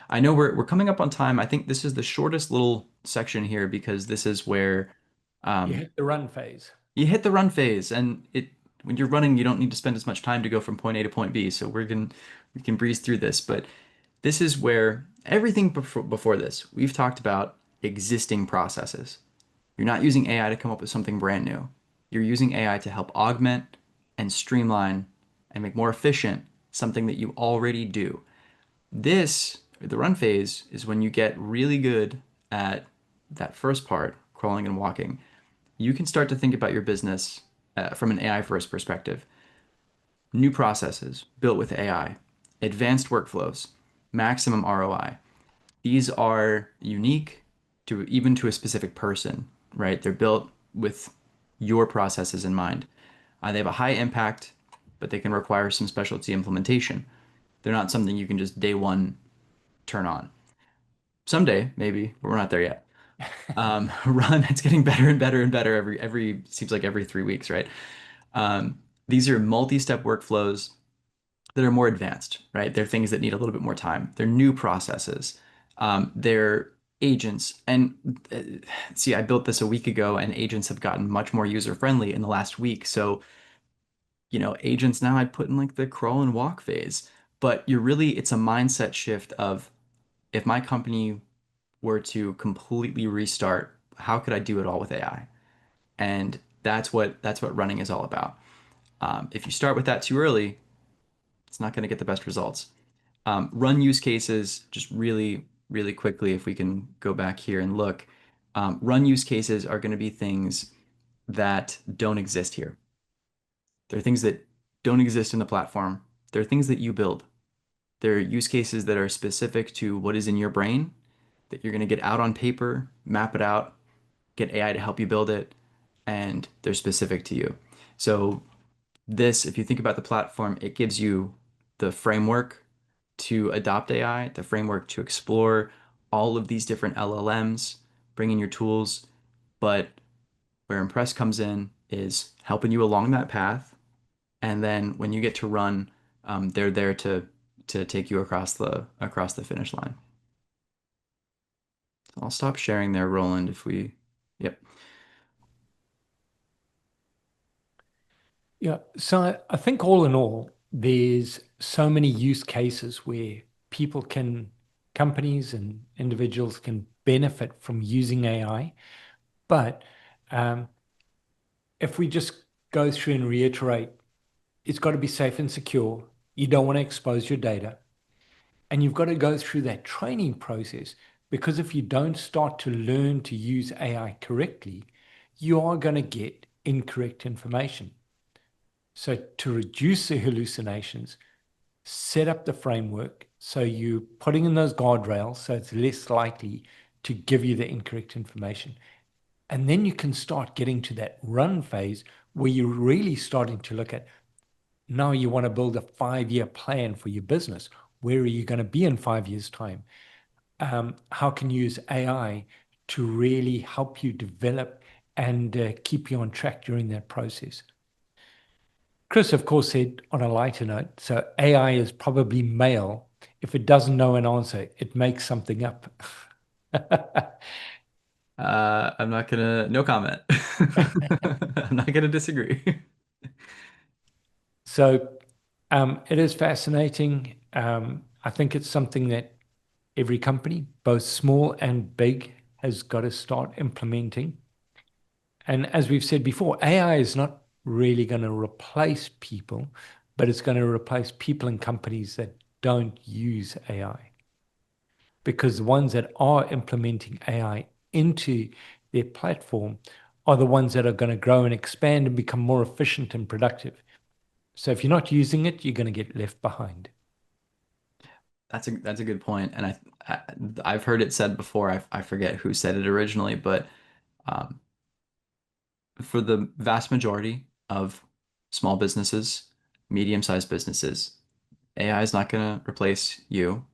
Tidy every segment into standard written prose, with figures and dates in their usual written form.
I know we're coming up on time. I think this is the shortest little section here because this is where You um, hit the run phase. you hit the run phase, and it when you're running, you don't need to spend as much time to go from point A to point B. So we can breeze through this, but this is where everything before this, we've talked about existing processes. You're not using AI to come up with something brand new. You're using AI to help augment and streamline and make more efficient something that you already do. The run phase, is when you get really good at that first part, crawling and walking. You can start to think about your business from an AI first perspective. New processes built with AI, advanced workflows, maximum ROI. These are unique to even to a specific person, right? They're built with your processes in mind. They have a high impact, but they can require some specialty implementation. They're not something you can just day one turn on. Someday, maybe, but we're not there yet. Run, it's getting better and better and better every seems like every 3 weeks, right? These are multi-step workflows that are more advanced, right? They're things that need a little bit more time. They're new processes. They're agents. And see, I built this a week ago, and agents have gotten much more user-friendly in the last week. So, agents now I'd put in like the crawl and walk phase. But it's a mindset shift of if my company were to completely restart, how could I do it all with AI? And that's what running is all about. If you start with that too early, it's not going to get the best results. Run use cases, just really, really quickly, if we can go back here and look. Run use cases are going to be things that don't exist here. They're things that don't exist in the platform. They're things that you build. They're use cases that are specific to what is in your brain that you're going to get out on paper, map it out, get AI to help you build it, and they're specific to you. So if you think about the platform, it gives you the framework to adopt AI, the framework to explore all of these different LLMs, bring in your tools. But where Impress comes in is helping you along that path. And then when you get to run, they're there to take you across the finish line. So I'll stop sharing there, Roland, if we, yep. Yeah. So I think all in all, there's so many use cases where people can, companies and individuals can benefit from using AI. But um, if we just go through and reiterate, it's got to be safe and secure. You don't want to expose your data. And you've got to go through that training process because if you don't start to learn to use AI correctly, you are going to get incorrect information. So, to reduce the hallucinations, set up the framework so you're putting in those guardrails so it's less likely to give you the incorrect information. And then you can start getting to that run phase where you're really starting to look at now you want to build a 5 year plan for your business. Where are you going to be in 5 years' time? How can you use AI to really help you develop and keep you on track during that process? Chris, of course, said on a lighter note, so AI is probably male. If it doesn't know an answer, it makes something up. I'm not gonna, no comment. I'm not gonna disagree. So it is fascinating. I think it's something that every company, both small and big, has got to start implementing. And as we've said before, AI is not really going to replace people, but it's going to replace people and companies that don't use AI. Because the ones that are implementing AI into their platform are the ones that are going to grow and expand and become more efficient and productive. So if you're not using it, you're going to get left behind. That's a good point, and I've heard it said before. I forget who said it originally, but um, for the vast majority of small businesses, medium-sized businesses, AI is not going to replace you,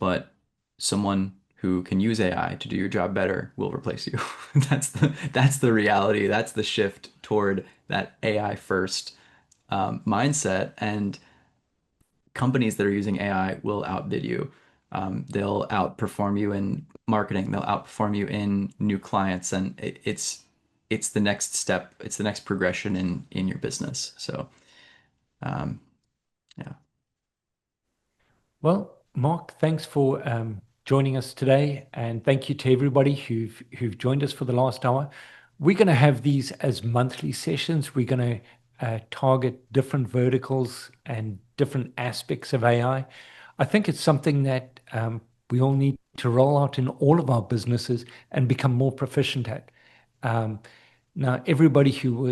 but someone who can use AI to do your job better will replace you. That's the reality. That's the shift toward that AI first mindset, and companies that are using AI will outbid you. They'll outperform you in marketing. They'll outperform you in new clients, and it's the next step. It's the next progression in your business. So, um, yeah. Well, Mark, thanks for joining us today, and thank you to everybody who've joined us for the last hour. We're going to have these as monthly sessions. We're going to target different verticals and different aspects of AI. I think it's something that we all need to roll out in all of our businesses and become more proficient at. Um, Now, everybody who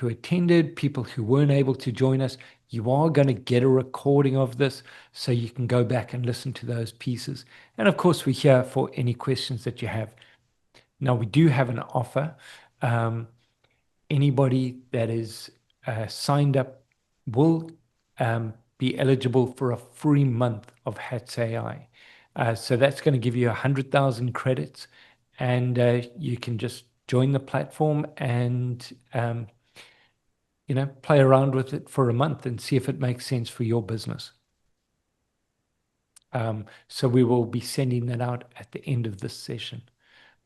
attended, people who weren't able to join us, you are going to get a recording of this so you can go back and listen to those pieces. And of course, we're here for any questions that you have. Now, we do have an offer. Um, Anybody that is signed up will be eligible for a free month of Hatz AI. So that's going to give you 100,000 credits, and you can just join the platform and play around with it for a month and see if it makes sense for your business. So we will be sending that out at the end of this session.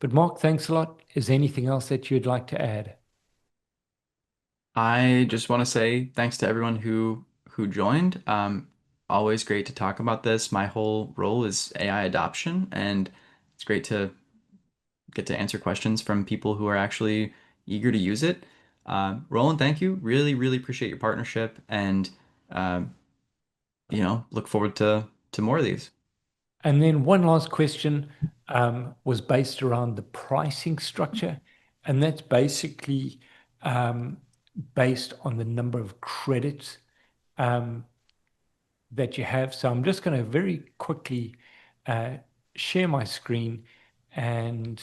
But Mark, thanks a lot. Is there anything else that you'd like to add? I just want to say thanks to everyone who joined. Always great to talk about this. My whole role is AI adoption, and it's great to get to answer questions from people who are actually eager to use it. Roland, thank you. Really, really appreciate your partnership, and um, look forward to more of these. And then one last question was based around the pricing structure, and that's basically um, based on the number of credits um, that you have. So I'm just going to very quickly uh, share my screen, and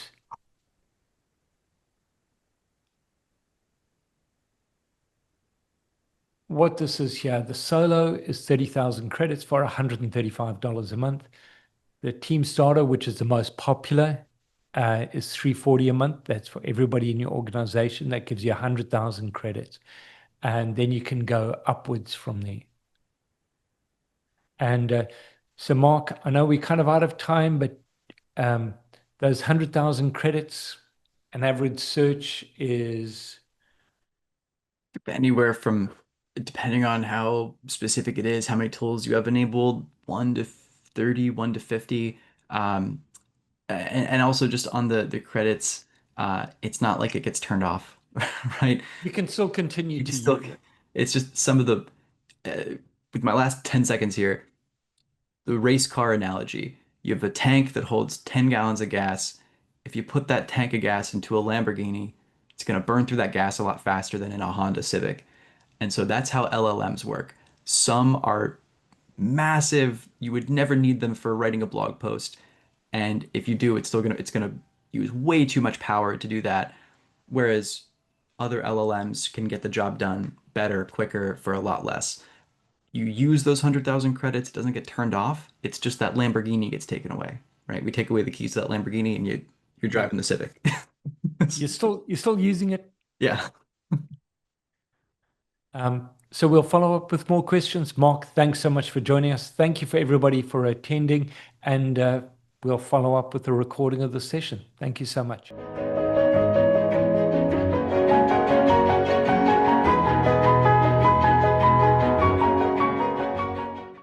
what this is here, the solo is 30,000 credits for $135 a month. The team starter, which is the most popular, is 340 a month. That's for everybody in your organization. That gives you 100,000 credits. And then you can go upwards from there. And so, Mark, I know we're kind of out of time, but um, those 100,000 credits, an average search is Anywhere from, depending on how specific it is, how many tools you have enabled, 1 to 30, 1 to 50. And also just on the credits, it's not like it gets turned off, right? you can still continue You can to still, use it. it's just some of the, with my last 10 seconds here, the race car analogy. You have a tank that holds 10 gallons of gas. If you put that tank of gas into a Lamborghini, it's going to burn through that gas a lot faster than in a Honda Civic. And so that's how LLMs work. Some are massive. You would never need them for writing a blog post. And if you do, it's gonna use way too much power to do that. Whereas other LLMs can get the job done better, quicker, for a lot less. You use those 100,000 credits, it doesn't get turned off. It's just that Lamborghini gets taken away, right? We take away the keys to that Lamborghini and you're Yeah. driving the Civic. You're still using it. Yeah. So we'll follow up with more questions. Mark, thanks so much for joining us. Thank you for everybody for attending, and we'll follow up with a recording of the session. Thank you so much.